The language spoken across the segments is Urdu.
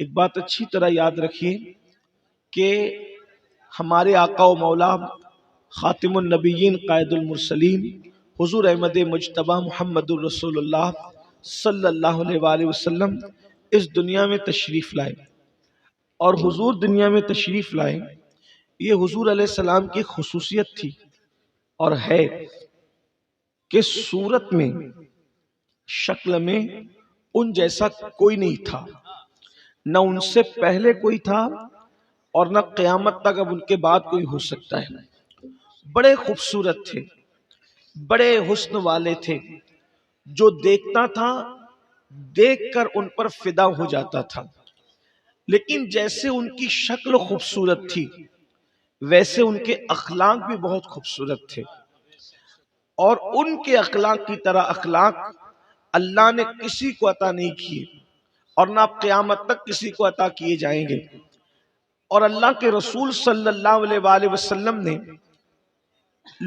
ایک بات اچھی طرح یاد رکھیے کہ ہمارے آقا و مولا خاتم النبیین قائد المرسلین حضور احمد مجتبی محمد الرسول اللہ صلی اللہ علیہ وآلہ وسلم اس دنیا میں تشریف لائے، اور حضور دنیا میں تشریف لائے یہ حضور علیہ السلام کی خصوصیت تھی اور ہے کہ صورت میں، شکل میں ان جیسا کوئی نہیں تھا، نہ ان سے پہلے کوئی تھا اور نہ قیامت تک اب ان کے بعد کوئی ہو سکتا ہے۔ بڑے خوبصورت تھے، بڑے حسن والے تھے، جو دیکھتا تھا دیکھ کر ان پر فدا ہو جاتا تھا۔ لیکن جیسے ان کی شکل خوبصورت تھی ویسے ان کے اخلاق بھی بہت خوبصورت تھے، اور ان کے اخلاق کی طرح اخلاق اللہ نے کسی کو عطا نہیں کیے اور نہ قیامت تک کسی کو عطا کیے جائیں گے۔ اور اللہ کے رسول صلی اللہ علیہ وآلہ وسلم نے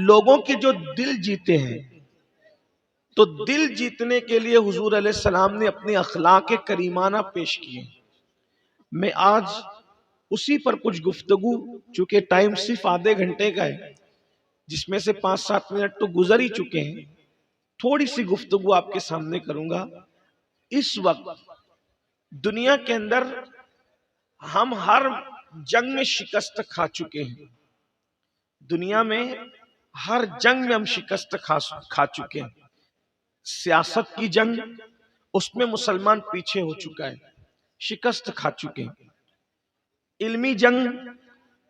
لوگوں کے جو دل جیتے ہیں، تو دل جیتنے کے لیے حضور علیہ السلام نے اپنے اخلاق کریمانہ پیش کیے۔ میں آج اسی پر کچھ گفتگو، چونکہ ٹائم صرف آدھے گھنٹے کا ہے جس میں سے 5-7 منٹ تو گزر ہی چکے ہیں، تھوڑی سی گفتگو آپ کے سامنے کروں گا۔ اس وقت دنیا کے اندر ہم ہر جنگ میں شکست کھا چکے ہیں، دنیا میں ہر جنگ میں ہم شکست کھا چکے ہیں۔ سیاست کی جنگ، اس میں مسلمان پیچھے ہو چکا ہے، شکست کھا چکے ہیں۔ علمی جنگ،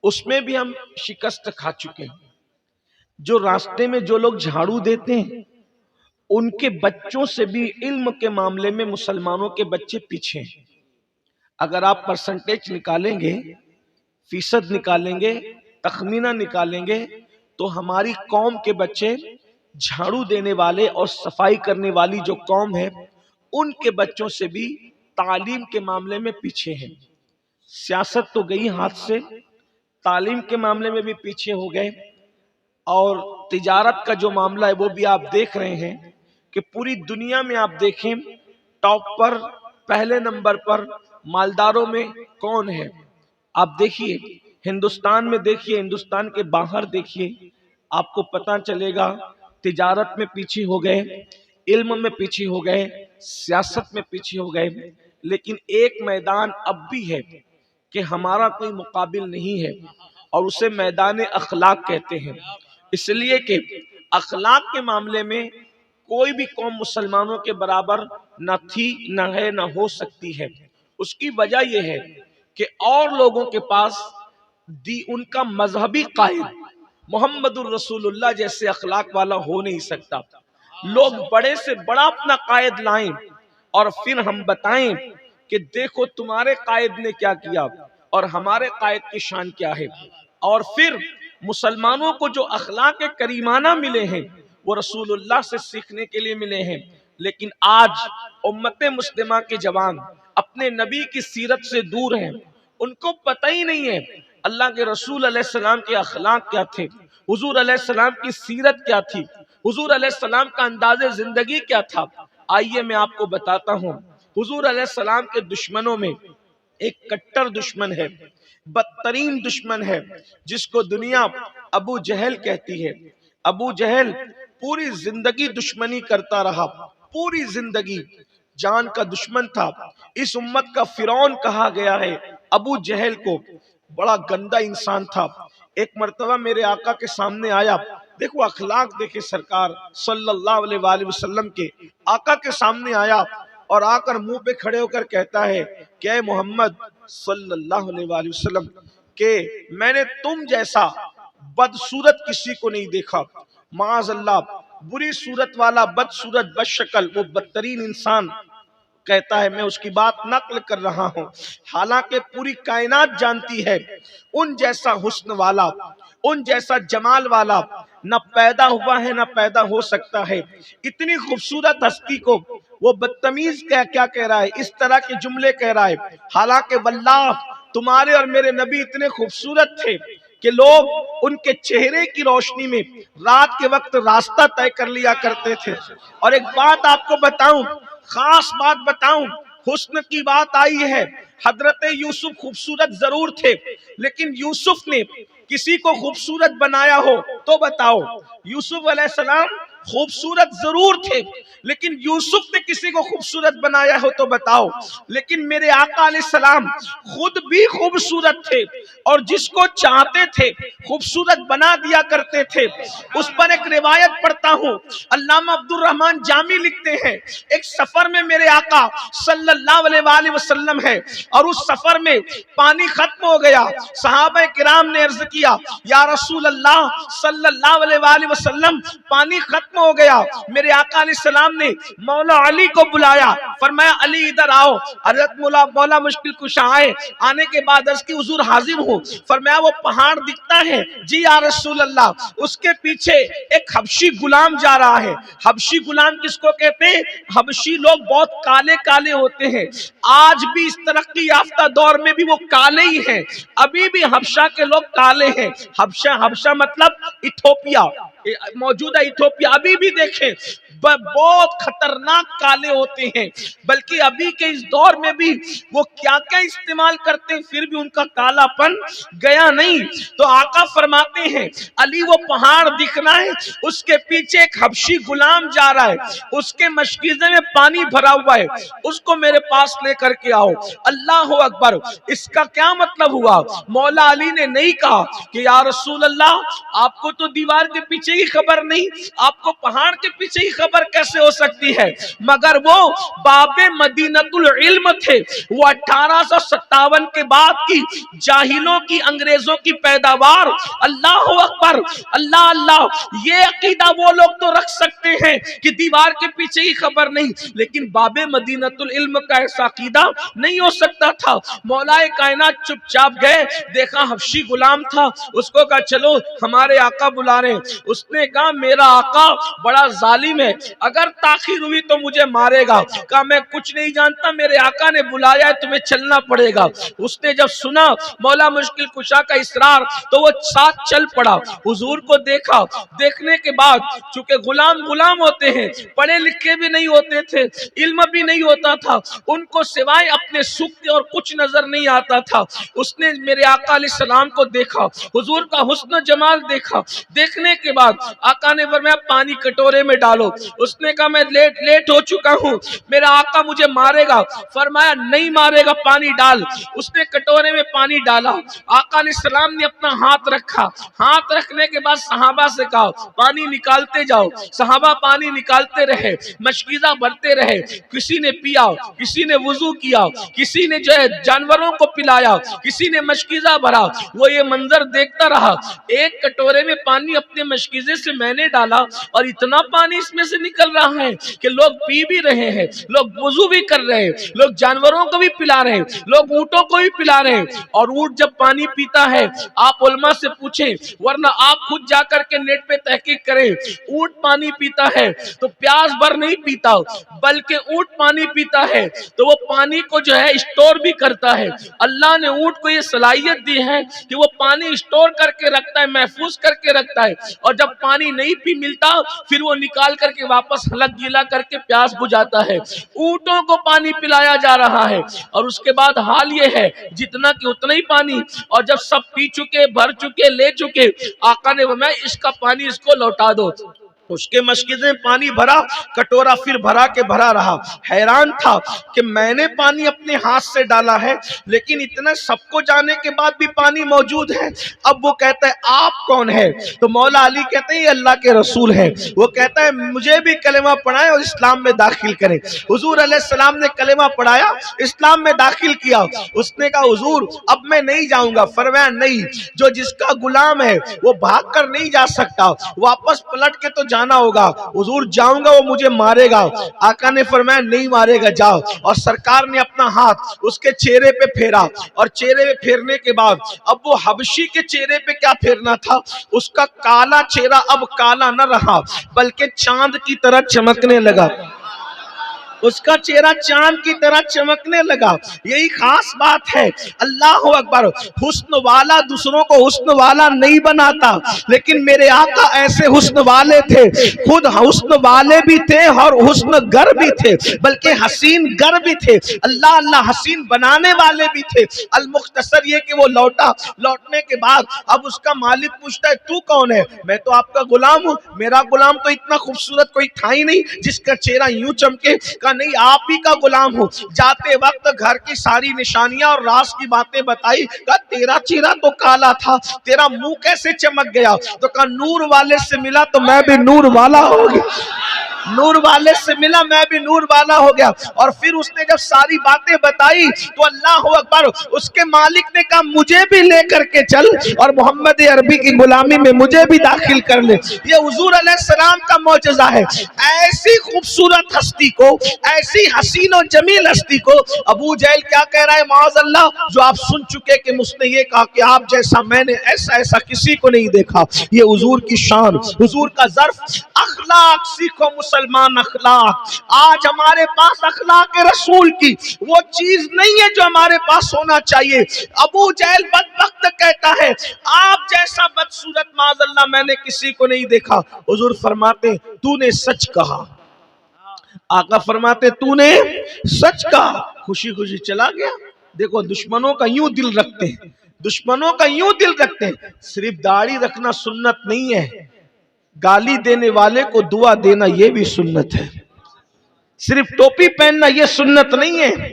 اس میں بھی ہم شکست کھا چکے ہیں۔ جو راستے میں جو لوگ جھاڑو دیتے ہیں ان کے بچوں سے بھی علم کے معاملے میں مسلمانوں کے بچے پیچھے ہیں۔ اگر آپ پرسنٹیج نکالیں گے، فیصد نکالیں گے، تخمینہ نکالیں گے، تو ہماری قوم کے بچے جھاڑو دینے والے اور صفائی کرنے والی جو قوم ہے ان کے بچوں سے بھی تعلیم کے معاملے میں پیچھے ہیں۔ سیاست تو گئی ہاتھ سے، تعلیم کے معاملے میں بھی پیچھے ہو گئے، اور تجارت کا جو معاملہ ہے وہ بھی آپ دیکھ رہے ہیں کہ پوری دنیا میں آپ دیکھیں ٹاپ پر، پہلے نمبر پر مالداروں میں کون ہے؟ آپ دیکھیے ہندوستان میں، دیکھیے ہندوستان کے باہر دیکھیے، آپ کو پتہ چلے گا تجارت میں پیچھے ہو گئے، علم میں پیچھے ہو گئے، سیاست میں پیچھے ہو گئے۔ لیکن ایک میدان اب بھی ہے کہ ہمارا کوئی مقابل نہیں ہے، اور اسے میدان اخلاق کہتے ہیں۔ اس لیے کہ اخلاق کے معاملے میں کوئی بھی قوم مسلمانوں کے برابر نہ تھی، نہ ہے، نہ ہو سکتی ہے۔ اس کی وجہ یہ ہے کہ اور لوگوں کے پاس ان کا مذہبی قائد محمد الرسول اللہ جیسے اخلاق والا ہو نہیں سکتا۔ لوگ بڑے سے بڑا اپنا قائد لائیں اور پھر ہم بتائیں کہ دیکھو تمہارے قائد نے کیا کیا اور ہمارے قائد کی شان کیا ہے، اور پھر مسلمانوں کو جو اخلاق کریمانہ ملے ہیں وہ رسول اللہ سے سیکھنے کے لیے ملے ہیں۔ لیکن آج امت مسلمہ کے جوان اپنے نبی کی سیرت سے دور ہیں، ان کو پتہ ہی نہیں ہے اللہ کے رسول علیہ السلام کے اخلاق کیا تھے، حضور علیہ السلام کی سیرت کیا تھی، حضور علیہ السلام کا انداز زندگی کیا تھا۔ آئیے میں آپ کو بتاتا ہوں، حضور علیہ السلام کے دشمنوں میں ایک کٹر دشمن ہے، بدترین دشمن ہے، جس کو دنیا ابو جہل کہتی ہے۔ ابو جہل پوری زندگی دشمنی کرتا رہا، پوری زندگی جان کا دشمن تھا۔ اس امت کا فرعون کہا گیا ہے ابو جہل کو، بڑا گندا انسان تھا۔ ایک مرتبہ میرے آقا کے سامنے آیا، دیکھو اخلاق دیکھے سرکار صلی اللہ علیہ وآلہ وسلم کے، آقا کے سامنے آیا اور آ کر منہ پہ کھڑے ہو کر کہتا ہے کہ اے محمد صلی اللہ علیہ وآلہ وسلم، کہ میں نے تم جیسا بدصورت کسی کو نہیں دیکھا، معاذ اللہ بری صورت والا، بد صورت، بد شکل، وہ بدترین انسان کہتا ہے میں اس کی بات نقل کر رہا ہوں، حالانکہ پوری کائنات جانتی ہے ان جیسا حسن والا، ان جیسا جمال والا نہ پیدا ہوا ہے نہ پیدا ہو سکتا ہے۔ اتنی خوبصورت ہستی کو وہ بدتمیز کیا کہہ رہا ہے، اس طرح کے جملے کہہ رہا ہے، حالانکہ واللہ تمہارے اور میرے نبی اتنے خوبصورت تھے کہ لوگ ان کے چہرے کی روشنی میں رات کے وقت راستہ طے کر لیا کرتے تھے۔ اور ایک بات آپ کو بتاؤں، خاص بات بتاؤں، حسن کی بات آئی ہے حضرت یوسف خوبصورت ضرور تھے، لیکن یوسف نے کسی کو خوبصورت بنایا ہو تو بتاؤ؟ یوسف علیہ السلام خوبصورت ضرور تھے، لیکن یوسف نے کسی کو خوبصورت بنایا ہو تو بتاؤ؟ لیکن میرے آقا علیہ السلام خود بھی خوبصورت تھے، اور جس کو چاہتے تھے خوبصورت بنا دیا کرتے تھے۔ اس پر ایک روایت پڑھتا ہوں، علامہ عبد الرحمن جامی لکھتے ہیں، ایک سفر میں میرے آقا صلی اللہ علیہ وآلہ وسلم ہے، اور اس سفر میں پانی ختم ہو گیا۔ صحابہ کرام نے عرض کیا، یا رسول اللہ صلی اللہ علیہ وآلہ وسلم پانی ختم ہو گیا۔ میرے آقا علیہ السلام نے مولا علی کو بلایا، فرمایا علی ادھر آؤ۔ حضرت مولا مشکل کشا آئے، آنے کے بعد عرض کی حضور حاضر ہوں۔ فرمایا وہ پہاڑ دکھتا ہے؟ جی یا رسول اللہ۔ اس کے پیچھے ایک حبشی غلام جا رہا ہے۔ حبشی غلام کس کو کہتے ہیں؟ حبشی لوگ بہت کالے کالے ہوتے ہیں، آج بھی اس ترقی یافتہ دور میں بھی وہ کالے ہی ہیں، ابھی بھی حبشہ کے لوگ کالے ہیں۔ حبشہ مطلب ایتھوپیا، موجودہ ایتھوپیا، ابھی بھی دیکھیں بہت خطرناک کالے ہوتے ہیں، بلکہ ابھی کے اس دور میں بھی وہ کیا کیا استعمال کرتے ہیں، پھر بھی ان کا کالا پن گیا نہیں۔ تو آقا فرماتے ہیں علی وہ پہاڑ دکھنا ہے، اس کے پیچھے ایک حبشی غلام جا رہا ہے، اس کے مشکیزے میں پانی بھرا ہوا ہے، اس کو میرے پاس لے کر کے آؤ۔ اللہ اکبر۔ اس کا کیا مطلب ہوا؟ مولا علی نے نہیں کہا کہ یا رسول اللہ آپ کو تو دیوار کے پیچھے ہی خبر نہیں، آپ کو پہاڑ کے پیچھے ہی خبر کیسے ہو سکتی ہے؟ مگر وہ باب مدینۃ العلم تھے، وہ 1857 کے بعد کی جاہلوں کی، انگریزوں کی پیداوار۔ اللہ اکبر، اللہ اللہ۔ یہ عقیدہ وہ لوگ تو رکھ سکتے ہیں کہ دیوار کے پیچھے ہی خبر نہیں، لیکن باب مدینۃ العلم کا ایسا عقیدہ نہیں ہو سکتا تھا۔ مولا کائنات چپ چاپ گئے، دیکھا حبشی غلام تھا، اس کو کہا چلو ہمارے آقا بلا رہے ہیں۔ اس نے کہا میرا آقا بڑا ظالم ہے، اگر تاخیر ہوئی تو مجھے مارے گا۔ کہا میں کچھ نہیں جانتا، میرے آقا نے بلایا ہے، تمہیں چلنا پڑے گا۔ اس نے جب سنا مولا مشکل کشا کا اصرار تو وہ ساتھ چل پڑا۔ حضور کو دیکھا، دیکھنے کے بعد چونکہ غلام ہوتے ہیں، پڑھے لکھے بھی نہیں ہوتے تھے، علم بھی نہیں ہوتا تھا، ان کو سوائے اپنے سکتے اور کچھ نظر نہیں آتا تھا۔ اس نے میرے آقا علیہ السلام کو دیکھا، حضور کا حسن و جمال دیکھا، دیکھنے کے بعد آقا نے فرمایا پانی کٹورے میں ڈالو۔ اس نے کہا میں لیٹ ہو چکا ہوں، میرا آقا مجھے مارے گا۔ فرمایا نہیں مارے گا، پانی ڈال۔ اس نے کٹورے میں پانی ڈالا، آقا علیہ السلام نے اپنا ہاتھ رکھا، ہاتھ رکھنے کے بعد صحابہ سے کہا پانی نکالتے جاؤ۔ صحابہ پانی نکالتے رہے، مشکیزہ بھرتے رہے، کسی نے پیا، کسی نے وضو کیا، کسی نے جو ہے جانوروں کو پلایا، کسی نے مشکیزہ بھرا۔ وہ یہ منظر دیکھتا رہا، ایک کٹورے میں پانی اپنے مشکیزے سے میں نے ڈالا اور اتنا پانی اس میں سے نکل رہا ہے کہ لوگ پی بھی رہے ہیں، لوگ وضو بھی کر رہے ہیں، لوگ جانوروں کو بھی پلا رہے ہیں، لوگ اونٹوں کو بھی پلا رہے ہیں۔ اور اونٹ جب پانی پیتا ہے، آپ علماء سے پوچھیں، ورنہ آپ خود جا کر کے نیٹ پہ تحقیق کریں، اونٹ پانی پیتا ہے تو پیاس بھر نہیں پیتا، بلکہ اونٹ پانی پیتا ہے تو وہ پانی کو جو ہے اسٹور بھی کرتا ہے۔ اللہ نے اونٹ کو یہ صلاحیت دی ہے کہ وہ پانی اسٹور کر کے رکھتا ہے، محفوظ کر کے رکھتا ہے، اور جب پانی نہیں پی ملتا پھر وہ نکال کر کے واپس حلق گیلا کر کے پیاس بجھاتا ہے۔ اونٹوں کو پانی پلایا جا رہا ہے، اور اس کے بعد حال یہ ہے جتنا کہ اتنا ہی پانی، اور جب سب پی چکے، بھر چکے، لے چکے، آقا نے فرمایا اس کا پانی اس کو لوٹا دو۔ اس کے مشکیزیں پانی بھرا، کٹورا پھر بھرا کے بھرا رہا۔ حیران تھا کہ میں نے پانی اپنے ہاتھ سے ڈالا ہے، لیکن اتنا سب کو جانے کے بعد بھی پانی موجود ہے۔ اب وہ کہتا ہے آپ کون ہے؟ تو مولا علی کہتے ہیں یہ اللہ کے رسول ہیں۔ وہ کہتا ہے مجھے بھی کلمہ پڑھائیں اور اسلام میں داخل کریں۔ حضور علیہ السلام نے کلمہ پڑھایا، اسلام میں داخل کیا۔ اس نے کہا حضور اب میں نہیں جاؤں گا۔ فرمایا نہیں، جو جس کا غلام ہے وہ بھاگ کر نہیں جا سکتا، واپس پلٹ کے تو جانا ہوگا۔ حضور جاؤں گا وہ مجھے مارے گا۔ آقا نے فرمایا نہیں مارے گا، جاؤ۔ اور سرکار نے اپنا ہاتھ اس کے چہرے پہ پھیرا، اور چہرے پہ پھیرنے کے بعد اب وہ حبشی کے چہرے پہ کیا پھیرنا تھا، اس کا کالا چہرہ اب کالا نہ رہا بلکہ چاند کی طرح چمکنے لگا۔ اس کا چہرہ چاند کی طرح چمکنے لگا. یہی خاص بات ہے. اللہ اکبر. حسن والا دوسروں کو حسن والا نہیں بناتا، لیکن میرے آقا ایسے حسن والے تھے، خود حسن والے بھی تھے اور حسن گر بھی تھے، بلکہ حسین گر بھی تھے. اللہ اللہ حسین بنانے والے بھی تھے. المختصر یہ کہ وہ لوٹنے کے بعد اب اس کا مالک پوچھتا ہے تو کون ہے؟ میں تو آپ کا غلام ہوں. میرا غلام تو اتنا خوبصورت کوئی تھا ہی نہیں جس کا چہرہ یوں چمکے. کہا نہیں، آپ ہی کا غلام ہوں. جاتے وقت گھر کی ساری نشانیاں اور راز کی باتیں بتائی. کہا تیرا چہرہ تو کالا تھا، تیرا منہ کیسے چمک گیا؟ تو کہا نور والے سے ملا تو میں بھی نور والا ہو گیا. نور والے سے ملا میں بھی نور والا ہو گیا. اور پھر اس نے جب ساری باتیں بتائی تو اللہ اکبر، اس کے مالک نے کہا مجھے بھی لے کر کے چل اور محمد عربی کی غلامی میں مجھے بھی داخل کر لے. یہ حضور علیہ السلام کا معجزہ ہے. ایسی خوبصورت ہستی کو، ایسی حسین و جمیل ہستی کو ابو جہل کیا کہہ رہا ہے؟ معاذ اللہ، جو آپ سن چکے کہ مجھ نے یہ کہا کہ آپ جیسا میں نے ایسا کسی کو نہیں دیکھا. یہ حضور کی شان، حضور کا ظرف. اخلاق سیکھو مسلمان، اخلاق. آج ہمارے پاس اخلاق رسول کی وہ چیز نہیں ہے جو ہمارے پاس ہونا چاہیے. ابو جہل بدبخت کہتا ہے آپ جیسا بدصورت معاذ اللہ میں نے کسی کو نہیں دیکھا. حضور فرماتے تو نے سچ کہا. آقا فرماتے تو نے سچ کہا. خوشی خوشی چلا گیا. دیکھو دشمنوں کا یوں دل رکھتے ہیں، دشمنوں کا یوں دل رکھتے ہیں. صرف داڑھی رکھنا سنت نہیں ہے، گالی دینے والے کو دعا دینا یہ بھی سنت ہے. صرف ٹوپی پہننا یہ سنت نہیں ہے،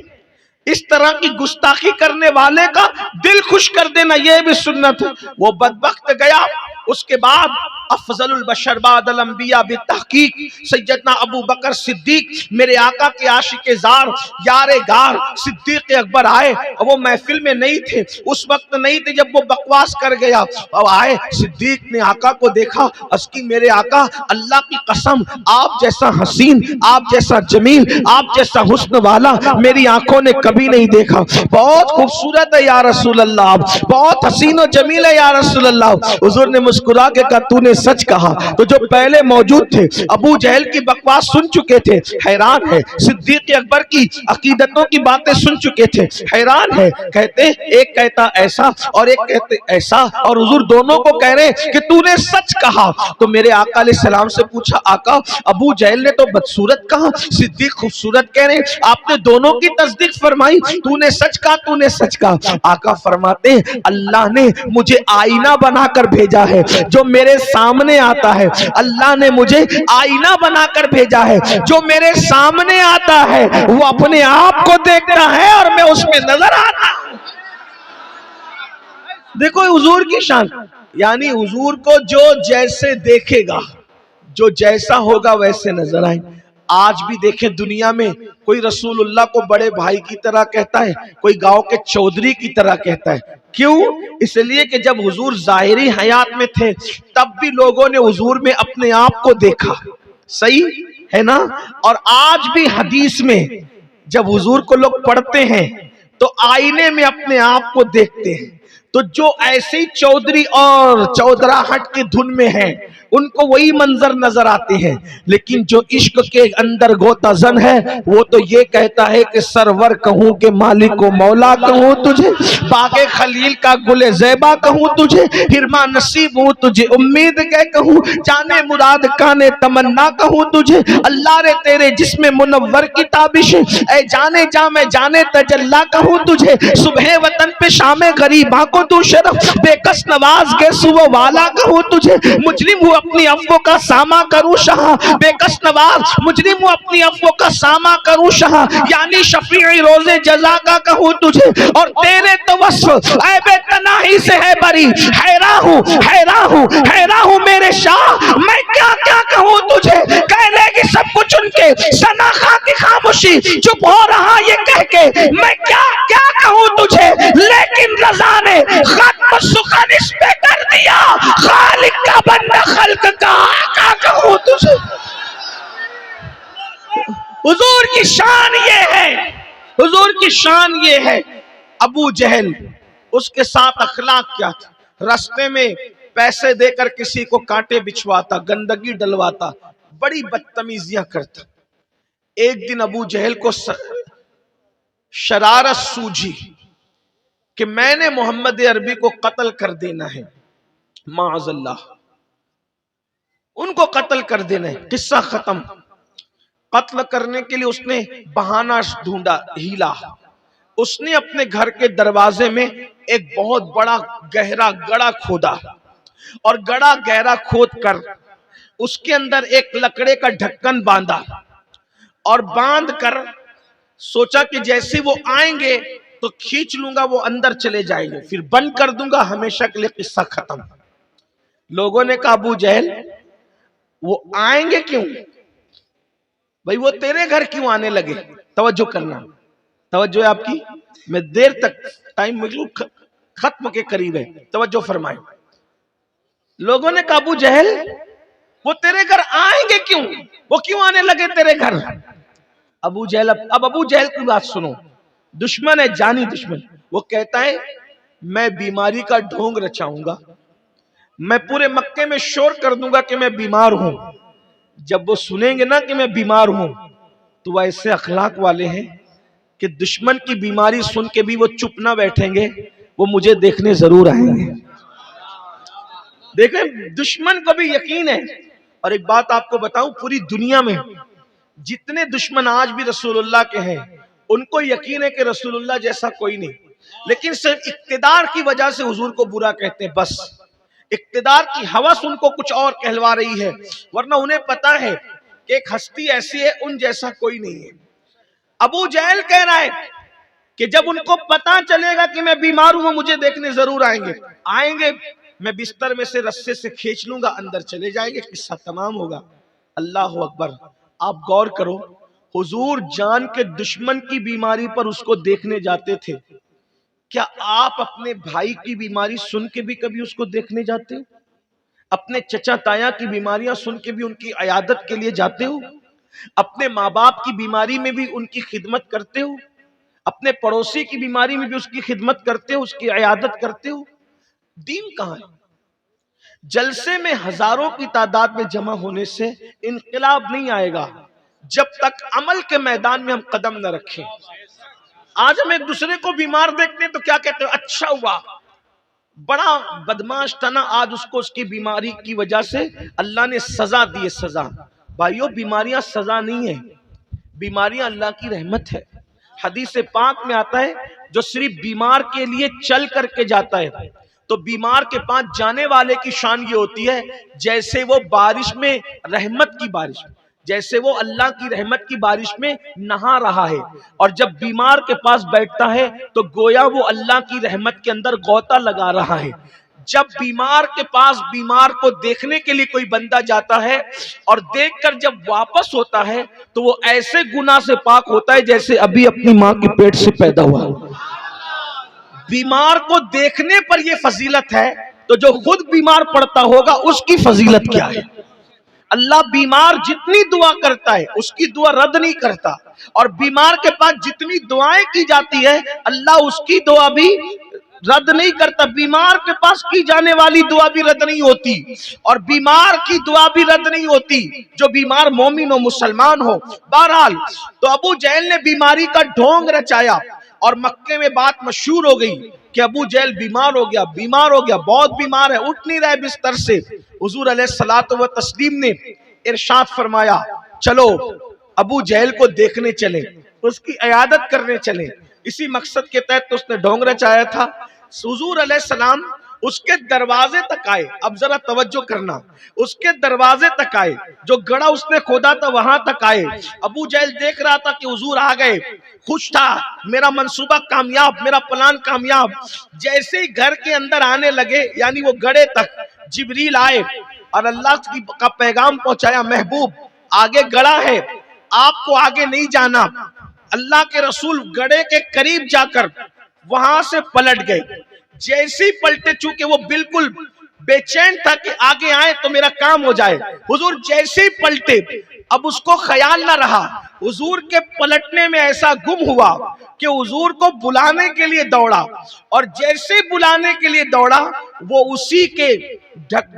اس طرح کی گستاخی کرنے والے کا دل خوش کر دینا یہ بھی سنت ہے. وہ بدبخت گیا. اس کے بعد افضل البشر بعد الانبیاء بالتحقیق سیدنا ابو بکر صدیق، میرے آقا کے عاشق زار، یار گار صدیق اکبر آئے. وہ محفل میں نہیں تھے، اس وقت نہیں تھے جب وہ بکواس کر گیا. اب آئے، صدیق نے آقا کو دیکھا. اس کی میرے آقا اللہ کی قسم آپ جیسا حسین، آپ جیسا جمیل، آپ جیسا حسن والا میری آنکھوں نے کبھی نہیں دیکھا. بہت خوبصورت ہے یا رسول اللہ، بہت حسین و جمیل ہے یا رسول اللہ. حضور نے مسکرا کے کہا تو نے سچ کہا. تو جو پہلے موجود تھے ابو جہل کی بکواس سن چکے تھے، حیران ہے. صدیق اکبر کی عقیدتوں کی باتیں سن چکے تھے، حیران ہے. کہتے ایک کہتا ایسا اور ایک کہتے ایسا، اور حضور دونوں کو کہہ رہے کہ تو نے سچ کہا. تو میرے آقا علیہ السلام سے پوچھا آقا ابو جہل نے تو بدصورت کہا، صدیق خوبصورت کہہ رہے، آپ نے دونوں کی تصدیق فرمائی، تو نے سچ کہا، تو نے سچ کہا. آقا فرماتے ہیں اللہ نے مجھے آئینہ بنا کر بھیجا ہے جو میرے سامنے آتا ہے. اللہ نے مجھے آئینہ بنا کر بھیجا ہے جو میرے سامنے آتا ہے وہ اپنے آپ کو دیکھتا ہے اور میں اس میں نظر آتا ہوں. دیکھو حضور کی شان، یعنی حضور کو جو جیسے دیکھے گا، جو جیسا ہوگا ویسے نظر آئیں. آج بھی دیکھیں دنیا میں کوئی رسول اللہ کو بڑے بھائی کی طرح کہتا ہے، کوئی گاؤں کے چودھری کی طرح کہتا ہے. کیوں؟ اس لیے کہ جب حضور ظاہری حیات میں تھے تب بھی لوگوں نے حضور میں اپنے آپ کو دیکھا. صحیح ہے نا؟ اور آج بھی حدیث میں جب حضور کو لوگ پڑھتے ہیں تو آئینے میں اپنے آپ کو دیکھتے ہیں. تو جو ایسی چودھری اور چودراہٹ کی دھن میں ہیں ان کو وہی منظر نظر آتے ہیں، لیکن جو عشق کے اندر گوتہ زن ہے وہ تو یہ کہتا ہے کہ سرور کہوں کہ مالک و مولا کہوں تجھے، باغ خلیل کا گل زیبا کہوں تجھے، ہرما نصیب ہوں تجھے امید کے کہوں، جانے مراد کانے تمنا کہوں تجھے، اللہ رے تیرے جسم منور کی تابش، اے جانے جا میں جانے تجلا کہوں تجھے، صبح وطن پہ شام غریباں کو تو شرف، بے کس نواز کے سو والا کہوں تجھے، مجرم ہوں اپنی عفو کا ساما کروں شاہ، بے کس نواز مجرم ہوں اپنی عفو کا ساما کروں شاہ، یعنی شفیع روز جزا کا کہوں تجھے، اور تیرے توسل عیب تناہی سے ہے بری، حیران ہوں میرے شاہ میں کیا کیا کہوں تجھے، کہہ لے گی سب کچھ ان کے ثنا خاں کی خاموشی، چپ ہو رہا یہ کہہ کے میں کیا کیا کہوں تجھے، لیکن رضا نے ختم سخن اس پہ کر دیا، خالق کا بندہ خلق کا آقا کہوں تجھے. حضور کی شان یہ ہے، حضور کی شان یہ ہے. ابو جہل اس کے ساتھ اخلاق کیا تھا؟ راستے میں پیسے دے کر کسی کو کانٹے بچھواتا، گندگی ڈلواتا، بڑی بدتمیزیاں کرتا. ایک دن ابو جہل کو شرارت سوجھی کہ میں نے محمد عربی کو قتل کر دینا ہے، معاذ اللہ، ان کو قتل کر دینا ہے، قصہ ختم۔ قتل کرنے کے لیے اس نے بہانہ ڈھونڈا، ہیلا۔ اس نے اپنے گھر کے دروازے میں ایک بہت بڑا گہرا گڑھا کھودا، اور گڑھا گہرا کھود کر اس کے اندر ایک لکڑے کا ڈھکن باندھا، اور باندھ کر سوچا کہ جیسے وہ آئیں گے تو کھینچ لوں گا، وہ اندر چلے جائیں گے، پھر بند کر دوں گا، ہمیشہ کے لیے قصہ ختم۔ لوگوں نے کہا ابو جہل وہ آئیں گے کیوں بھائی، وہ تیرے گھر کیوں آنے لگے؟ توجہ کرنا، توجہ ہے آپ کی، میں دیر تک ٹائم ختم کے قریب ہے، توجہ فرمائیں۔ لوگوں نے کہا ابو جہل وہ تیرے گھر آئیں گے کیوں، وہ کیوں آنے لگے تیرے گھر؟ ابو جہل، اب ابو جہل کی بات سنو، دشمن ہے، جانی دشمن۔ وہ کہتا ہے میں بیماری کا ڈھونگ رچاؤں گا، میں پورے مکے میں شور کر دوں گا کہ میں بیمار ہوں۔ جب وہ سنیں گے نا کہ میں بیمار ہوں تو وہ ایسے اخلاق والے ہیں کہ دشمن کی بیماری سن کے بھی وہ چپ نہ بیٹھیں گے، وہ مجھے دیکھنے ضرور آئیں گے۔ دیکھیں دشمن کو بھی یقین ہے۔ اور ایک بات آپ کو بتاؤں، پوری دنیا میں جتنے دشمن آج بھی رسول اللہ کے ہیں ان کو یقین ہے کہ رسول اللہ جیسا کوئی نہیں، لیکن صرف اقتدار کی وجہ سے حضور کو برا کہتے ہیں، بس اقتدار کی ہوس ان کو کچھ اور کہلوا رہی ہے، ورنہ انہیں پتا ہے کہ ایک ہستی ایسی ہے ان جیسا کوئی نہیں ہے۔ ابو جہل کہہ رہا ہے کہ جب ان کو پتا چلے گا کہ میں بیمار ہوں مجھے دیکھنے ضرور آئیں گے، میں بستر میں سے رسے سے کھینچ لوں گا، اندر چلے جائیں گے، قصہ تمام ہوگا۔ اللہ اکبر، آپ غور کرو، حضور جان کے دشمن کی بیماری پر اس کو دیکھنے جاتے تھے، کیا آپ اپنے بھائی کی بیماری سن کے بھی کبھی اس کو دیکھنے جاتے ہو؟ اپنے چچا تایا کی بیماریاں سن کے بھی ان کی عیادت کے لیے جاتے ہو؟ اپنے ماں باپ کی بیماری میں بھی ان کی خدمت کرتے ہو؟ اپنے پڑوسی کی بیماری میں بھی اس کی خدمت کرتے ہو، اس کی عیادت کرتے ہو؟ دین کہاں ہے؟ جلسے میں ہزاروں کی تعداد میں جمع ہونے سے انقلاب نہیں آئے گا جب تک عمل کے میدان میں ہم قدم نہ رکھیں۔ آج ہم ایک دوسرے کو بیمار دیکھتے ہیں تو کیا کہتے ہیں؟ اچھا ہوا، بڑا بدماش تھا نا، آج اس کو اس کی بیماری کی وجہ سے اللہ نے سزا دی ہے۔ سزا بھائیو، بیماریاں سزا نہیں ہے، بیماریاں اللہ کی رحمت ہے۔ حدیث پاک میں آتا ہے جو صرف بیمار کے لیے چل کر کے جاتا ہے تو بیمار کے پاس جانے والے کی شان یہ ہوتی ہے جیسے وہ بارش میں، رحمت کی بارش، جیسے وہ اللہ کی رحمت کی بارش میں نہا رہا ہے، اور جب بیمار کے پاس بیٹھتا ہے تو گویا وہ اللہ کی رحمت کے اندر غوطہ لگا رہا ہے۔ جب بیمار کے پاس بیمار کو دیکھنے کے لیے کوئی بندہ جاتا ہے اور دیکھ کر جب واپس ہوتا ہے تو وہ ایسے گناہ سے پاک ہوتا ہے جیسے ابھی اپنی ماں کے پیٹ سے پیدا ہوا۔ بیمار کو دیکھنے پر یہ فضیلت ہے تو جو خود بیمار پڑتا ہوگا اس کی فضیلت کیا ہے؟ اللہ بیمار جتنی دعا کرتا ہے اس کی دعا رد نہیں کرتا، اور بیمار کے پاس جتنی دعائیں کی جاتی ہے اللہ اس کی دعا بھی رد نہیں کرتا۔ بیمار کے پاس کی جانے والی دعا بھی رد نہیں ہوتی، اور بیمار کی دعا بھی رد نہیں ہوتی جو بیمار مومن و مسلمان ہو۔ بہرحال تو ابو جہل نے بیماری کا ڈھونگ رچایا اور مکے میں بات مشہور ہو گئی کہ ابو جہل بیمار ہو گیا، بیمار ہو گیا، بہت بیمار ہے، اٹھ نہیں رہے بستر سے۔ حضور علیہ الصلوۃ والتسلیم نے ارشاد فرمایا چلو ابو جہل کو دیکھنے چلیں، اس کی عیادت کرنے چلیں۔ اسی مقصد کے تحت اس نے ڈھونگ رچایا تھا۔ حضور علیہ السلام اس کے دروازے تک آئے، اب ذرا توجہ کرنا، اس کے دروازے تک آئے، جو گڑھا اس نے کھودا تھا وہاں تک آئے۔ ابو جہل دیکھ رہا تھا کہ حضور آ گئے، خوش تھا، میرا منصوبہ کامیاب، میرا پلان کامیاب۔ جیسے ہی گھر کے اندر آنے لگے، یعنی وہ گڑھے تک، جبریل آئے اور اللہ کا پیغام پہنچایا، محبوب آگے گڑھا ہے، آپ کو آگے نہیں جانا۔ اللہ کے رسول گڑھے کے قریب جا کر وہاں سے پلٹ گئے۔ جیسے ہی پلٹے، چونکہ وہ بالکل بے چین تھا کہ آگے آئے تو میرا کام ہو جائے، حضور جیسے ہی پلٹے اب اس کو خیال نہ رہا، حضور کے پلٹنے میں ایسا گم ہوا کہ حضور کو بلانے کے لیے دوڑا، اور جیسے بلانے کے لیے دوڑا وہ اسی کے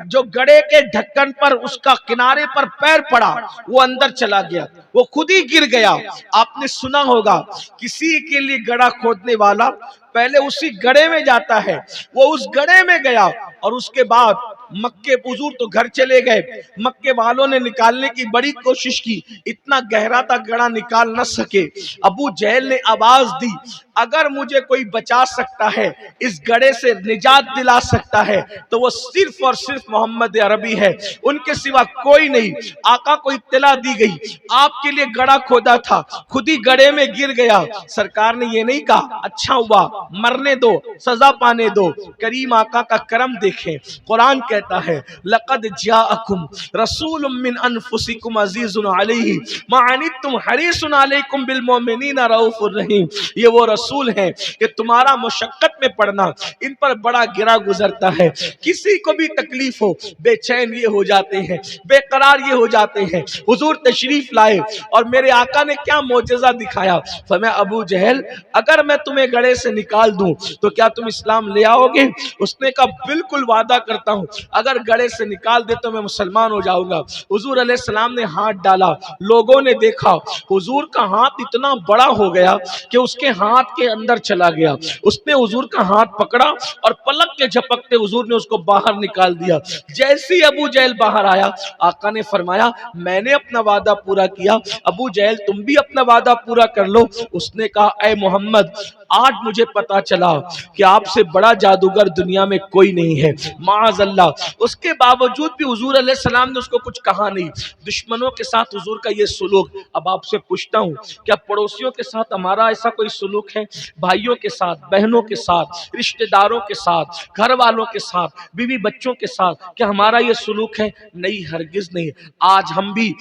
جو گڑے کے ڈھکن پر اس کا کنارے پر پیر پڑا، وہ اندر چلا گیا، وہ خود ہی گر گیا۔ آپ نے سنا ہوگا کسی کے لیے گڑا کھودنے والا پہلے اسی گڑے میں جاتا ہے، وہ اس گڑے میں گیا، اور اس کے بعد مکے حضور تو گھر چلے گئے، مکے والوں نے نکالنے کی بڑی کوشش کی، اتنا گہرا تھا گڑا نکال نہ سکے۔ ابو جہل نے آواز دی اگر مجھے کوئی بچا سکتا ہے، اس گڑے سے نجات دلا سکتا ہے تو وہ صرف اور صرف محمد عربی ہے، ان کے سوا کوئی نہیں۔ آقا کو اطلاع دی گئی، آپ کے لیے گڑا کھودا تھا، خود ہی گڑے میں گر گیا۔ سرکار نے یہ نہیں کہا اچھا ہوا مرنے دو، سزا پانے دو، کریم آقا کا کرم دیکھیں۔ قرآن کہتا ہے لقد جاءکم رسول من انفسکم عزیز علیہ ما عنتم حریص علیکم بالمؤمنین رؤوف الرحیم۔ یہ وہ رسول ہیں کہ تمہارا مشقت میں پڑنا ان پر بڑا گرا گزرتا ہے، کسی کو بھی تکلیف ہو بے چین یہ ہو جاتے ہیں، بے قرار یہ ہو جاتے ہیں۔ حضور تشریف لائے اور میرے آقا نے کیا معجزہ دکھایا، فرمایا ابو جہل اگر میں تمہیں گڑے سے نکال دوں تو کیا تم اسلام لے آؤ گے؟ اس نے کہا بالکل وعدہ کرتا ہوں، اگر گڑے سے نکال دے تو میں مسلمان ہو جاؤں گا۔ حضور علیہ السلام نے ہاتھ ڈالا، لوگوں نے دیکھا حضور کا ہاتھ اتنا بڑا ہو گیا کہ اس کے ہاتھ کے اندر چلا گیا۔ اس نے حضور کا ہاتھ پکڑا اور پلک کے جھپکتے حضور نے اس کو باہر نکال دیا۔ جیسے ہی ابو جہل باہر آیا، آقا نے فرمایا میں نے اپنا وعدہ پورا کیا، ابو جہل تم بھی اپنا وعدہ پورا کر لو۔ اس نے کہا اے محمد آج مجھے پتا چلا کہ آپ سے بڑا جادوگر دنیا میں کوئی نہیں ہے، معاذ اللہ۔ اس کے باوجود بھی حضور علیہ السلام نے اس کو کچھ کہا نہیں۔ دشمنوں کے ساتھ حضور کا یہ سلوک، اب آپ سے پوچھتا ہوں کیا پڑوسیوں کے ساتھ ہمارا ایسا کوئی سلوک ہے؟ بھائیوں کے ساتھ، بہنوں کے ساتھ، رشتہ داروں کے ساتھ، گھر والوں کے ساتھ، بیوی بچوں کے ساتھ کیا ہمارا یہ سلوک ہے؟ نہیں، ہرگز نہیں۔ آج ہم بھی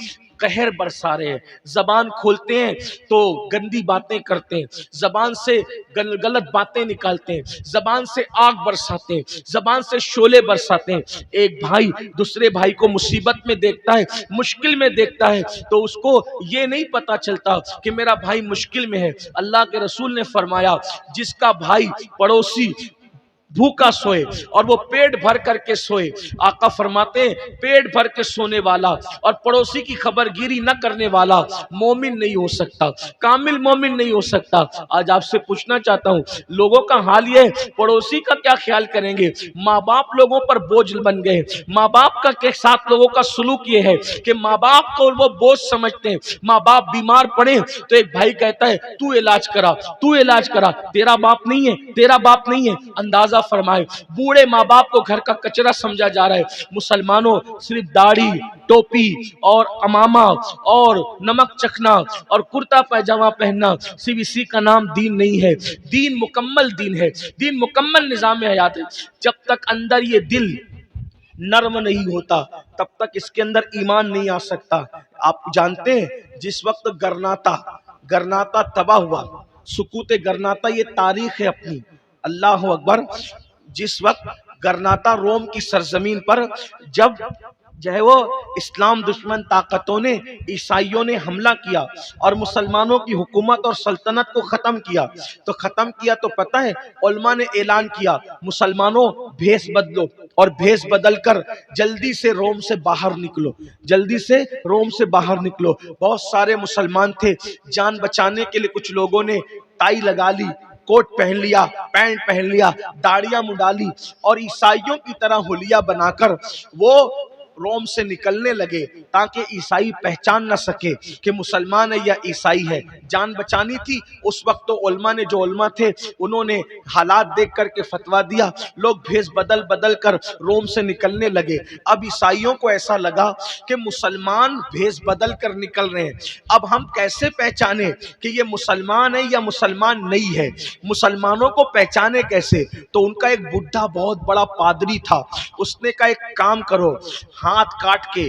قہر برسا رہے ہیں، زبان کھولتے ہیں تو گندی باتیں کرتے ہیں، زبان سے غلط باتیں نکالتے ہیں، زبان سے آگ برساتے ہیں، زبان سے شعلے برساتے ہیں۔ ایک بھائی دوسرے بھائی کو مصیبت میں دیکھتا ہے، مشکل میں دیکھتا ہے تو اس کو یہ نہیں پتا چلتا کہ میرا بھائی مشکل میں ہے۔ اللہ کے رسول نے فرمایا جس کا بھائی پڑوسی بھوکا سوئے اور وہ پیٹ بھر کر کے سوئے، آقا فرماتے ہیں پیٹ بھر کے سونے والا اور پڑوسی کی خبر گیری نہ کرنے والا مومن نہیں ہو سکتا، کامل مومن نہیں ہو سکتا۔ آج آپ سے پوچھنا چاہتا ہوں لوگوں کا حال یہ ہے پڑوسی کا کیا خیال کریں گے؟ ماں باپ لوگوں پر بوجھ بن گئے، ماں باپ کا کے ساتھ لوگوں کا سلوک یہ ہے کہ ماں باپ کو وہ بوجھ سمجھتے ہیں۔ ماں باپ بیمار پڑے تو ایک بھائی کہتا ہے تو علاج کرا، تو علاج کرا، تیرا باپ نہیں ہے، تیرا باپ نہیں ہے۔ اندازہ فرمائے بوڑھے ماں باپ کو گھر کا کچرا سمجھا جا رہا ہے۔ مسلمانوں صرف داڑھی، ٹوپی اور امامہ اور نمک چکھنا اور کرتا پیجامہ پہننا صرف اسی کا نام دین نہیں ہے۔ دین مکمل دین ہے، دین مکمل نظام حیات ہے۔ جب تک اندر یہ دل نرم نہیں ہوتا تب تک اس کے اندر ایمان نہیں آ سکتا۔ آپ جانتے ہیں جس وقت گرناتا تباہ ہوا، سکوت گرناتا یہ تاریخ ہے اپنی، اللہ اکبر، جس وقت گرناتا روم کی سرزمین پر جب جو ہے وہ اسلام دشمن طاقتوں نے عیسائیوں نے حملہ کیا اور مسلمانوں کی حکومت اور سلطنت کو ختم کیا تو پتہ ہے علماء نے اعلان کیا مسلمانوں بھیس بدلو اور بھیس بدل کر جلدی سے روم سے باہر نکلو، جلدی سے روم سے باہر نکلو۔ بہت سارے مسلمان تھے، جان بچانے کے لیے کچھ لوگوں نے ٹائی لگا لی، کوٹ پہن لیا، پینٹ پہن لیا، داڑیاں منڈا لی اور عیسائیوں کی طرح حلیہ بنا کر وہ روم سے نکلنے لگے تاکہ عیسائی پہچان نہ سکے کہ مسلمان ہے یا عیسائی ہے۔ جان بچانی تھی اس وقت تو علماء نے، جو علماء تھے انہوں نے حالات دیکھ کر کے فتویٰ دیا، لوگ بھیس بدل کر روم سے نکلنے لگے۔ اب عیسائیوں کو ایسا لگا کہ مسلمان بھیس بدل کر نکل رہے ہیں، اب ہم کیسے پہچانے کہ یہ مسلمان ہے یا مسلمان نہیں ہے، مسلمانوں کو پہچانے کیسے؟ تو ان کا ایک بڈھا بہت بڑا پادری تھا، اس نے کہا ایک کام کرو، ہاتھ کاٹ کے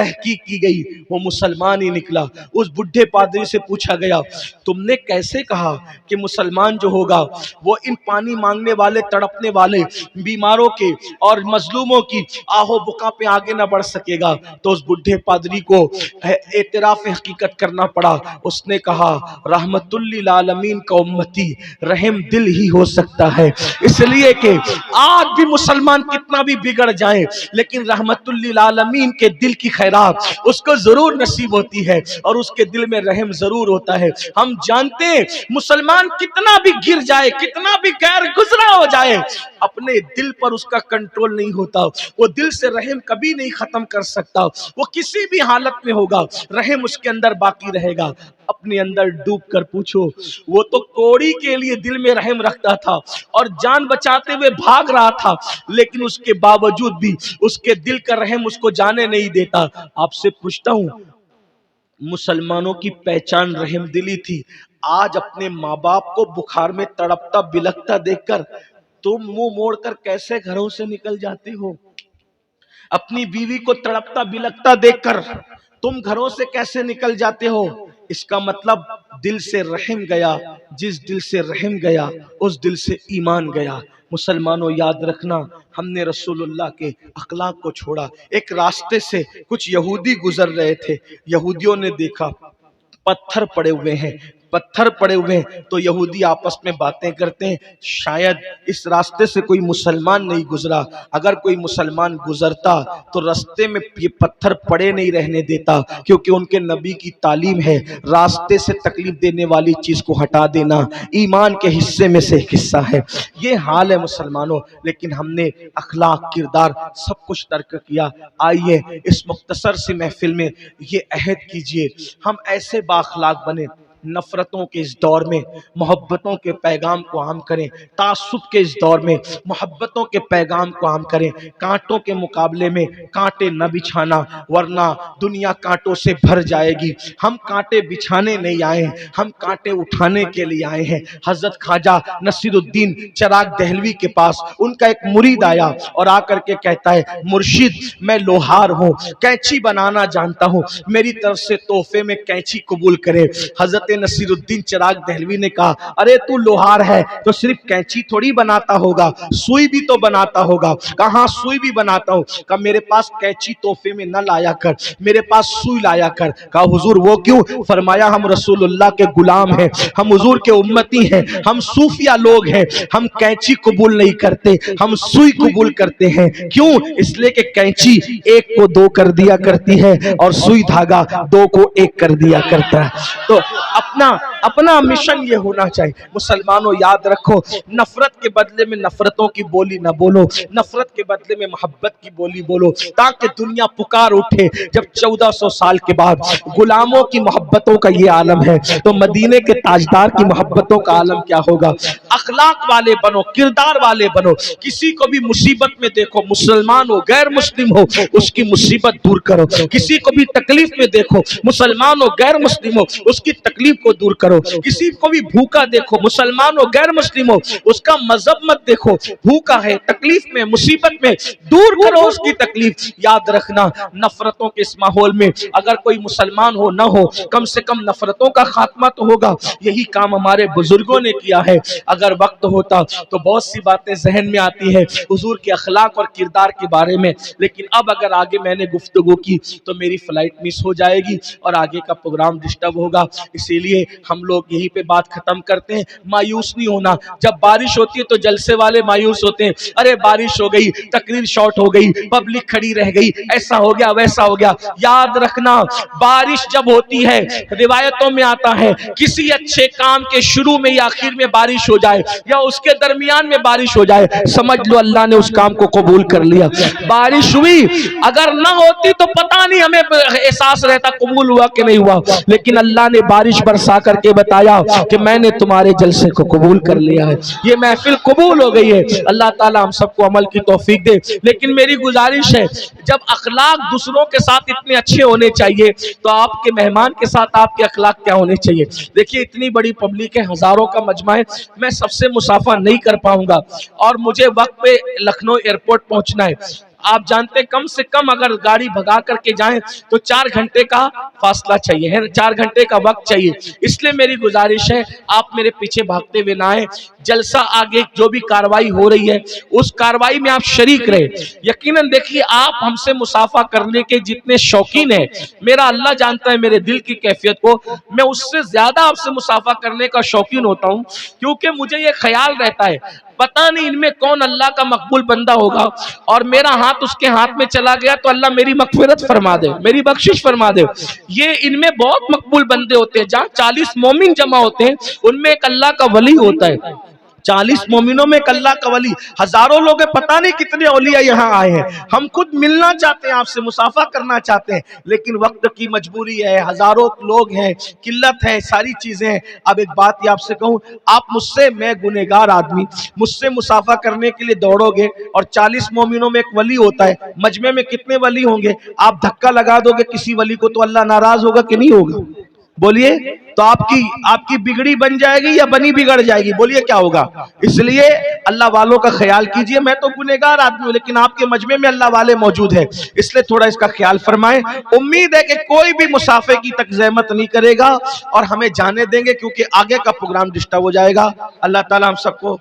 تحقیق کی گئی وہ مسلمان ہی نکلا۔ اس بڈھے پادری سے پوچھا گیا تم نے کیسے کہا کہ مسلمان جو ہوگا وہ ان پانی مانگنے والے، تڑپنے والے، بیماروں کے اور مظلوموں کی آہو بکا پہ آگے نہ بڑھ سکے گا؟ تو اس بڈھے پادری کو اعتراف حقیقت کرنا پڑا۔ اس نے کہا رحمت للعالمین کا امتی رحم دل ہی ہو سکتا ہے، اس لیے کہ آج بھی مسلمان کتنا بھی بگڑ جائیں لیکن رحمت للعالمین کے دل کی خیرات اس کو ضرور نصیب ہوتی ہے اور اس کے دل میں رحم ضرور ہوتا ہے۔ ہم جانتے ہیں مسلمان کتنا بھی گر جائے، کتنا بھی غیر گزرا ہو جائے، اپنے دل پر اس کا کنٹرول نہیں ہوتا، وہ دل سے رحم کبھی نہیں ختم کر سکتا، وہ کسی بھی حالت میں ہوگا رحم اس کے اندر باقی رہے گا۔ اپنے اندر ڈوب کر پوچھو، وہ تو کوڑی کے لیے دل میں رحم رکھتا تھا اور جان بچاتے ہوئے بھاگ رہا تھا، لیکن اس کے باوجود بھی اس کے دل کا رحم اس کو جانے نہیں دیتا۔ آپ سے پوچھتا ہوں، مسلمانوں کی پہچان رحم دلی تھی، آج اپنے ماں باپ کو بخار میں تڑپتا بلکتا دیکھ کر تم منہ موڑ کر کیسے گھروں سے نکل جاتے ہو؟ اپنی بیوی کو تڑپتا بلکتا دیکھ کر تم گھروں سے کیسے نکل جاتے ہو؟ اس کا مطلب دل سے رحم گیا، جس دل سے رحم گیا اس دل سے ایمان گیا۔ مسلمانوں یاد رکھنا، ہم نے رسول اللہ کے اخلاق کو چھوڑا۔ ایک راستے سے کچھ یہودی گزر رہے تھے، یہودیوں نے دیکھا پتھر پڑے ہوئے ہیں، پتھر پڑے ہوئے ہیں، تو یہودی آپس میں باتیں کرتے ہیں شاید اس راستے سے کوئی مسلمان نہیں گزرا، اگر کوئی مسلمان گزرتا تو راستے میں یہ پتھر پڑے نہیں رہنے دیتا، کیونکہ ان کے نبی کی تعلیم ہے راستے سے تکلیف دینے والی چیز کو ہٹا دینا ایمان کے حصے میں سے ایک حصہ ہے۔ یہ حال ہے مسلمانوں، لیکن ہم نے اخلاق، کردار سب کچھ ترک کیا۔ آئیے اس مختصر سی محفل میں یہ عہد کیجئے ہم ایسے بااخلاق بنے، نفرتوں کے اس دور میں محبتوں کے پیغام کو عام کریں، تعصب کے اس دور میں محبتوں کے پیغام کو عام کریں، کانٹوں کے مقابلے میں کانٹے نہ بچھانا ورنہ دنیا کانٹوں سے بھر جائے گی۔ ہم کانٹے بچھانے نہیں آئے ہیں، ہم کانٹے اٹھانے کے لیے آئے ہیں۔ حضرت خواجہ نصیر الدین چراغ دہلوی کے پاس ان کا ایک مرید آیا اور آ کر کے کہتا ہے مرشد میں لوہار ہوں، کینچی بنانا جانتا ہوں، میری طرف سے تحفے میں کینچی قبول کرے۔ حضرت نصیر الدین چراغ دہلوی نے کہا ارے تو لوہار ہے تو صرف کینچی تھوڑی بناتا ہوگا، سوئی بھی تو بناتا ہوگا۔ کہاں سوئی بھی بناتا ہوں؟ کہا میرے پاس کینچی تحفے میں نہ لایا کر، میرے پاس سوئی لایا کر۔ کہا حضور وہ کیوں؟ فرمایا ہم رسول اللہ کے غلام ہیں، ہم حضور کے امتی ہیں، ہم صوفیہ لوگ ہیں، ہم کینچی قبول نہیں کرتے، ہم سوئی قبول کرتے ہیں۔ کیوں؟ اس لیے کہ کینچی ایک کو دو کر دیا کرتی ہے اور سوئی دھاگا دو کو ایک کر دیا کرتا ہے۔ تو اپنا مشن یہ ہونا چاہیے۔ مسلمانوں یاد رکھو، نفرت کے بدلے میں نفرتوں کی بولی نہ بولو، نفرت کے بدلے میں محبت کی بولی بولو، تاکہ دنیا پکار اٹھے۔ جب 1400 سال کے بعد غلاموں کی محبتوں کا یہ عالم ہے تو مدینے کے تاجدار کی محبتوں کا عالم کیا ہوگا؟ اخلاق والے بنو، کردار والے بنو، کسی کو بھی مصیبت میں دیکھو، مسلمان ہو غیر مسلم ہو اس کی مصیبت دور کرو، کسی کو بھی تکلیف میں دیکھو، مسلمان ہو غیر مسلم ہو اس کی تکلیف کو دور کرو، کسی کو بھی بھوکا دیکھو، مسلمان ہو غیر مسلم ہو اس کا مذہب مت دیکھو، بھوکا ہے، تکلیف میں، مصیبت میں، دور کرو اس کی تکلیف۔ یاد رکھنا نفرتوں کے اس ماحول میں اگر کوئی مسلمان ہو نہ ہو کم سے کم نفرتوں کا خاتمہ تو ہوگا۔ یہی کام ہمارے بزرگوں نے کیا ہے۔ اگر وقت ہوتا تو بہت سی باتیں ذہن میں آتی ہے حضور کے اخلاق اور کردار کے بارے میں، لیکن اب اگر آگے میں نے گفتگو کی تو میری فلائٹ مس ہو جائے گی اور آگے کا پروگرام ڈسٹرب ہوگا، اسی لیے ہم لوگ یہی پہ بات ختم کرتے ہیں۔ مایوس نہیں ہونا، جب بارش ہوتی ہے تو جلسے والے مایوس ہوتے ہیں، ارے بارش ہو گئی، تقریر شارٹ ہو گئی، پبلک کھڑی رہ گئی، ایسا ہو گیا ویسا ہو گیا۔ یاد رکھنا بارش جب ہوتی ہے روایتوں میں آتا ہے کسی اچھے کام کے شروع میں یا آخر میں بارش ہو جائے یا اس کے درمیان میں بارش ہو جائے سمجھ لو اللہ نے اس کام کو قبول کر لیا۔ بارش ہوئی، اگر نہ ہوتی تو پتہ نہیں ہمیں احساس رہتا قبول ہوا کہ نہیں ہوا، لیکن اللہ نے بارش برسا کر کے بتایا کہ میں نے تمہارے جلسے کو قبول کر لیا ہے، یہ محفل قبول ہو گئی ہے۔ اللہ تعالی ہم سب کو عمل کی توفیق دے۔ لیکن میری گزارش ہے جب اخلاق دوسروں کے ساتھ اتنے اچھے ہونے چاہیے تو آپ کے مہمان کے ساتھ آپ کے اخلاق کیا ہونے چاہیے؟ دیکھیے اتنی بڑی پبلک ہے، ہزاروں کا مجمع ہے، میں سب سے مصافحہ نہیں کر پاؤں گا اور مجھے وقت پہ لکھنؤ ایئرپورٹ پہنچنا ہے۔ آپ جانتے کم سے کم اگر گاڑی بھگا کر کے جائیں تو 4 گھنٹے کا فاصلہ چاہیے ہے، 4 گھنٹے کا وقت چاہیے. اس لیے میری گزارش ہے آپ میرے پیچھے بھاگتے ہوئے نہ آئیں. جلسہ آگے جو بھی کاروائی ہو رہی ہے اس کاروائی میں آپ شریک رہے. یقیناً دیکھیے آپ ہم سے مصافحہ کرنے کے جتنے شوقین ہیں، میرا اللہ جانتا ہے میرے دل کی کیفیت کو، میں اس سے زیادہ آپ سے مصافحہ کرنے کا شوقین ہوتا ہوں، کیونکہ مجھے یہ خیال رہتا ہے پتہ نہیں ان میں کون اللہ کا مقبول بندہ ہوگا، اور میرا ہاتھ اس کے ہاتھ میں چلا گیا تو اللہ میری مغفرت فرما دے، میری بخشش فرما دے. یہ ان میں بہت مقبول بندے ہوتے ہیں. جہاں 40 مومن جمع ہوتے ہیں ان میں ایک اللہ کا ولی ہوتا ہے. 40 مومنوں میں ایک اللہ کا ولی. ہزاروں لوگ ہیں، پتہ نہیں کتنے اولیاء یہاں آئے ہیں. ہم خود ملنا چاہتے ہیں، آپ سے مصافحہ کرنا چاہتے ہیں، لیکن وقت کی مجبوری ہے، ہزاروں لوگ ہیں، قلت ہے، ساری چیزیں ہیں. اب ایک بات یہ آپ سے کہوں، آپ مجھ سے، میں گنہگار آدمی، مجھ سے مصافحہ کرنے کے لیے دوڑو گے اور 40 مومنوں میں ایک ولی ہوتا ہے، مجمع میں کتنے ولی ہوں گے؟ آپ دھکا لگا دو گے کسی ولی کو تو اللہ ناراض ہوگا کہ نہیں ہوگا؟ بولیے تو آپ کی بگڑی بن جائے گی یا بنی بگڑ جائے گی؟ بولیے کیا ہوگا؟ اس لیے اللہ والوں کا خیال کیجئے. میں تو گنہگار آدمی ہوں لیکن آپ کے مجمع میں اللہ والے موجود ہیں، اس لیے تھوڑا اس کا خیال فرمائیں. امید ہے کہ کوئی بھی مصافحے کی تک زحمت نہیں کرے گا اور ہمیں جانے دیں گے، کیونکہ آگے کا پروگرام ڈسٹرب ہو جائے گا. اللہ تعالیٰ ہم سب کو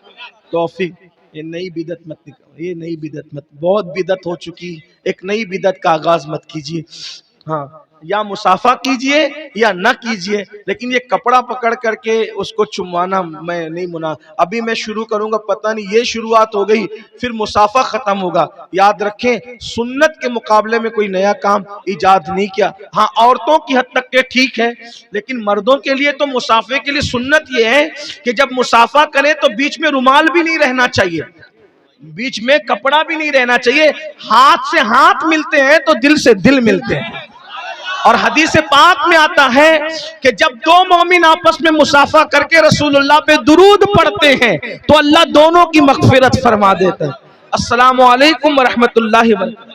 توفیق. یہ نئی بدعت مت نکالو، یہ نئی بدعت مت، بہت بدعت ہو چکی، ایک نئی بدعت کا آغاز مت کیجیے. ہاں، یا مصافحہ کیجئے یا نہ کیجئے، لیکن یہ کپڑا پکڑ کر کے اس کو چموانا میں نہیں منا. ابھی میں شروع کروں گا، پتہ نہیں یہ شروعات ہو گئی پھر مصافحہ ختم ہوگا. یاد رکھیں سنت کے مقابلے میں کوئی نیا کام ایجاد نہیں کیا. ہاں عورتوں کی حد تک کہ ٹھیک ہے، لیکن مردوں کے لیے تو مصافحے کے لیے سنت یہ ہے کہ جب مصافحہ کرے تو بیچ میں رومال بھی نہیں رہنا چاہیے، بیچ میں کپڑا بھی نہیں رہنا چاہیے. ہاتھ سے ہاتھ ملتے ہیں تو دل سے دل ملتے ہیں. اور حدیث پاک میں آتا ہے کہ جب دو مومن آپس میں مصافحہ کر کے رسول اللہ پہ درود پڑھتے ہیں تو اللہ دونوں کی مغفرت فرما دیتا ہے. السلام علیکم ورحمۃ اللہ وبرکاتہ.